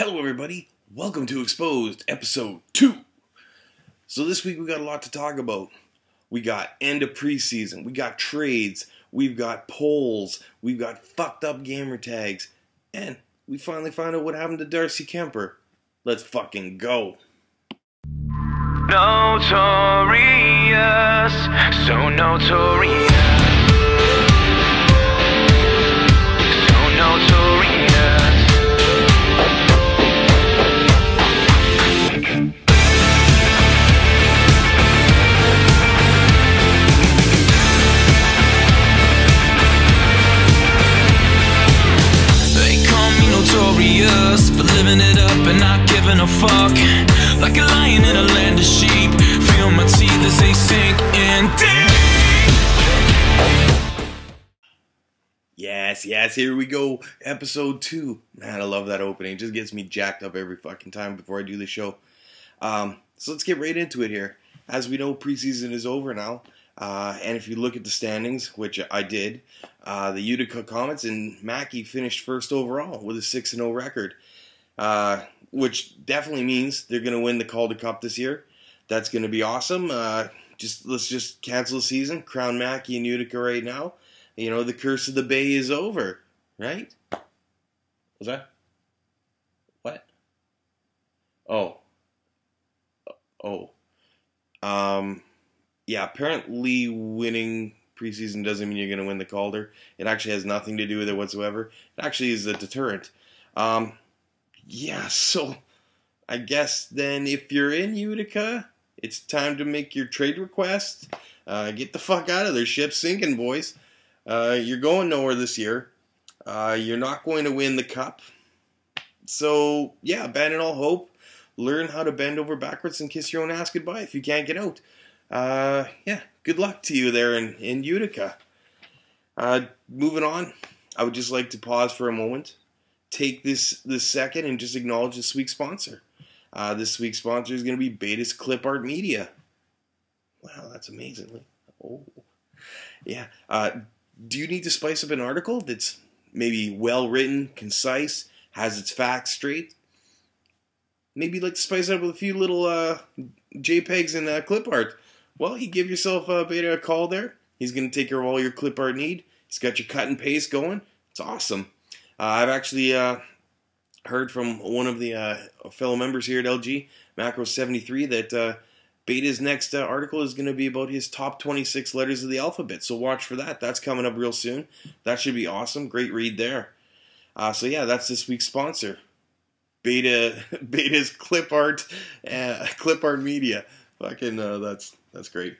Hello everybody, welcome to Exposed episode 2. So this week we got a lot to talk about. We got end of preseason, we got trades, we've got polls, we've got fucked up gamer tags, and we finally found out what happened to Darcy Kemper. Let's fucking go. Notorious, so notorious, so notorious. They call me notorious for living it up and not giving a fuck. Like a lion in a land of sheep, feel my teeth as they sink in deep. Yes, here we go. Episode 2. Man, I love that opening. It just gets me jacked up every fucking time before I do the show. So let's get right into it here. As we know, preseason is over now. And if you look at the standings, which I did, the Utica Comets and Mackey finished first overall with a 6-0 record. Which definitely means they're going to win the Calder Cup this year. That's going to be awesome. Let's just cancel the season, crown Mackey and Utica right now. You know, the curse of the Bay is over, right? Was that? What? Yeah, apparently winning preseason doesn't mean you're going to win the Calder. It actually has nothing to do with it whatsoever. It actually is a deterrent. Yeah, so I guess then if you're in Utica, it's time to make your trade request. Get the fuck out of there. Ship's sinking, boys. You're going nowhere this year. You're not going to win the cup. So, yeah, abandon all hope. Learn how to bend over backwards and kiss your own ass goodbye if you can't get out. Yeah, good luck to you there in Utica. Moving on, I would just like to pause for a moment. Take this second and just acknowledge this week's sponsor. This week's sponsor is going to be Beta's Clip Art Media. Wow, that's amazing. Oh, yeah. Do you need to spice up an article that's maybe well written, concise, has its facts straight? Maybe you'd like to spice it up with a few little JPEGs and clip art. Well, you give yourself Beta a call there. He's going to take care of all your clip art need. He's got your cut and paste going. It's awesome. I've actually heard from one of the fellow members here at LG, Macro73, that Beta's next article is going to be about his top 26 letters of the alphabet. So watch for that. That's coming up real soon. That should be awesome. Great read there. So yeah, that's this week's sponsor, Beta's Clip Art Media. Fucking that's great.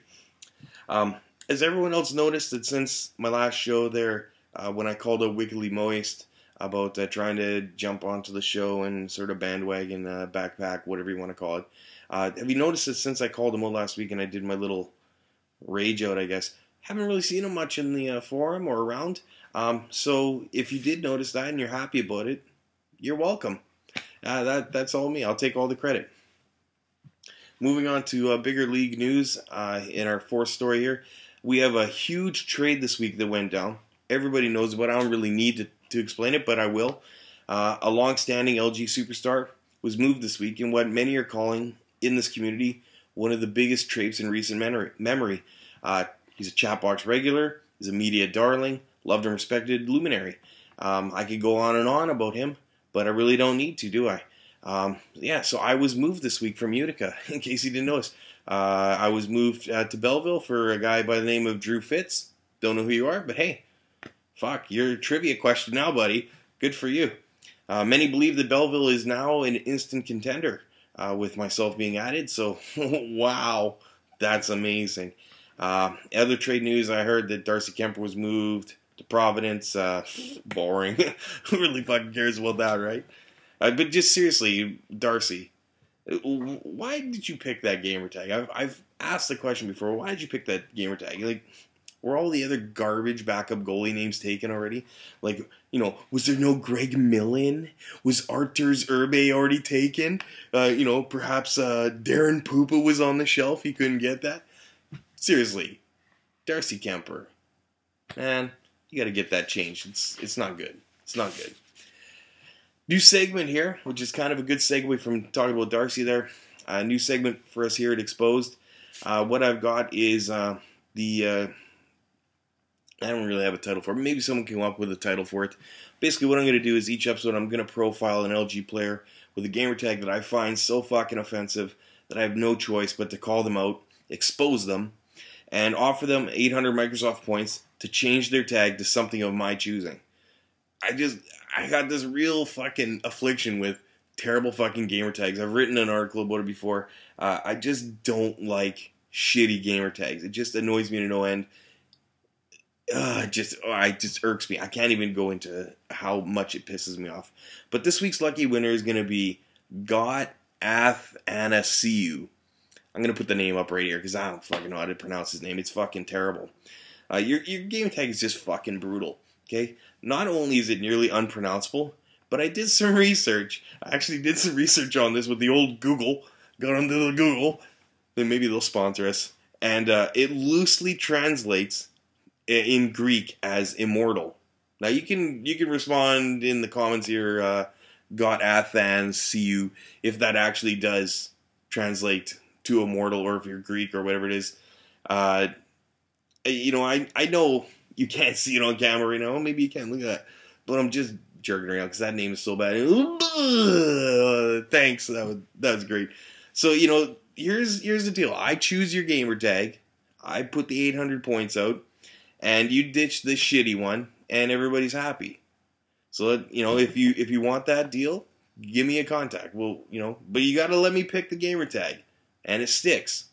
Has everyone else noticed that since my last show there, when I called out Wickedly Moist about trying to jump onto the show and sort of bandwagon, backpack, whatever you want to call it. Have you noticed that since I called him out last week and I did my little rage out, I guess, haven't really seen him much in the forum or around. So if you did notice that and you're happy about it, you're welcome. That's all me. I'll take all the credit. Moving on to bigger league news in our fourth story here. We have a huge trade this week that went down. Everybody knows about it. I don't really need to explain it, but I will. A long-standing LG superstar was moved this week in what many are calling, in this community, one of the biggest trades in recent memory. He's a chat box regular. He's a media darling. Loved and respected luminary. I could go on and on about him, but I really don't need to, do I? Yeah, so I was moved this week from Utica, in case you didn't notice. I was moved to Belleville for a guy by the name of Drew Fitz. Don't know who you are, but hey, fuck, you're a trivia question now, buddy. Good for you. Many believe that Belleville is now an instant contender, with myself being added, so wow, that's amazing. Other trade news, I heard that Darcy Kemper was moved to Providence. Boring. Who really fucking cares about that, right? But just seriously, Darcy, why did you pick that gamertag? I've asked the question before. Why did you pick that gamertag? Like, were all the other garbage backup goalie names taken already? Like, you know, was there no Greg Millen? Was Arturs Urbe already taken? You know, perhaps Darren Poopa was on the shelf. He couldn't get that. Seriously, Darcy Kemper, man, you got to get that changed. It's not good. It's not good. New segment here, which is kind of a good segue from talking about Darcy there. New segment for us here at Exposed. What I've got is I don't really have a title for it. Maybe someone can come up with a title for it. Basically, what I'm going to do is each episode I'm going to profile an LG player with a gamertag that I find so fucking offensive that I have no choice but to call them out, expose them, and offer them 800 Microsoft points to change their tag to something of my choosing. I got this real fucking affliction with terrible fucking gamertags. I've written an article about it before. I just don't like shitty gamertags. It just annoys me to no end. It just irks me. I can't even go into how much it pisses me off. But this week's lucky winner is going to be Got Athanasiou. I'm going to put the name up right here because I don't fucking know how to pronounce his name. It's fucking terrible. Your game tag is just fucking brutal. Okay? Not only is it nearly unpronounceable, but I did some research. I actually did some research on this with the old Google. Got onto the Google. Then maybe they'll sponsor us. And it loosely translates in Greek as immortal. Now you can respond in the comments here, Got Athanasiou, if that actually does translate to immortal, or if you're Greek or whatever it is. I know you can't see it on camera right now. Maybe you can't look at that, but I'm just jerking around because that name is so bad. Thanks, that was great. So here's the deal. I choose your gamer tag. I put the 800 points out. And you ditch the shitty one, and everybody's happy. So if you want that deal, give me a contact. Well, but you got to let me pick the gamer tag, and it sticks.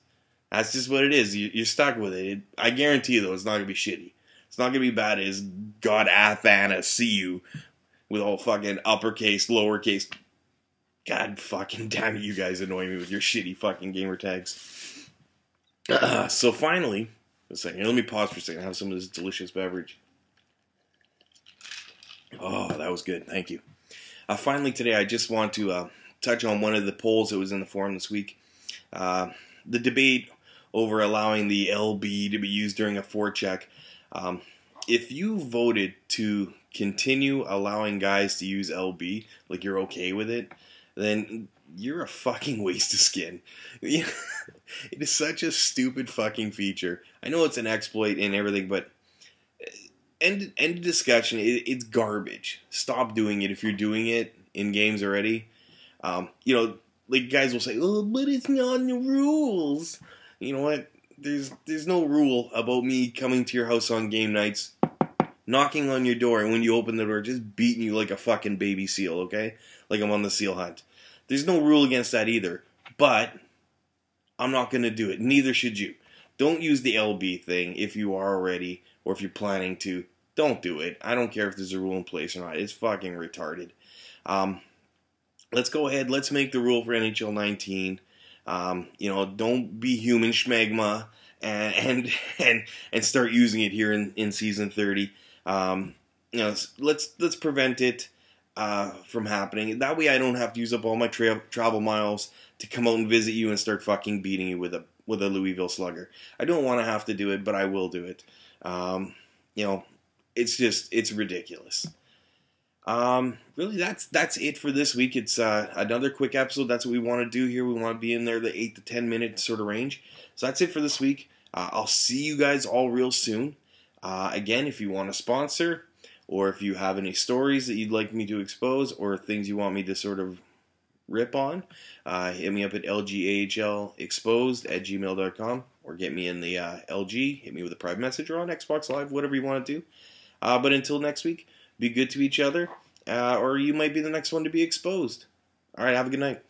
That's just what it is. You're stuck with it. I guarantee you, though, it's not gonna be shitty. It's not gonna be bad as God Athanasiou with all fucking uppercase, lowercase. God fucking damn it, you guys annoy me with your shitty fucking gamer tags. So finally. A second. Let me pause for a second and have some of this delicious beverage. Oh, that was good. Thank you. Finally today, I just want to touch on one of the polls that was in the forum this week. The debate over allowing the LB to be used during a forecheck. If you voted to continue allowing guys to use LB, like you're okay with it, then you're a fucking waste of skin. It is such a stupid fucking feature. I know it's an exploit and everything, but end of discussion. It's garbage. Stop doing it if you're doing it in games already. Like guys will say, "Oh, but it's not in the rules." You know what? There's no rule about me coming to your house on game nights, knocking on your door, and when you open the door, just beating you like a fucking baby seal. Okay, like I'm on the seal hunt. There's no rule against that either, but I'm not going to do it. Neither should you. Don't use the LB thing if you are already, or if you're planning to. Don't do it. I don't care if there's a rule in place or not. It's fucking retarded. Let's go ahead. Let's make the rule for NHL 19. Don't be human schmegma and start using it here in season 30. Let's prevent it from happening. That way I don't have to use up all my travel miles to come out and visit you and start fucking beating you with a Louisville Slugger. I don't want to have to do it, but I will do it. It's ridiculous. Really, that's it for this week. It's another quick episode. That's what we want to do here. We want to be in there the 8 to 10 minute sort of range. So that's it for this week. I'll see you guys all real soon. Again, if you want to sponsor, or if you have any stories that you'd like me to expose, or things you want me to sort of rip on, hit me up at lgahlexposed@gmail.com, or get me in the LG, hit me with a private message, or on Xbox Live, whatever you want to do. But until next week, be good to each other, or you might be the next one to be exposed. Alright, have a good night.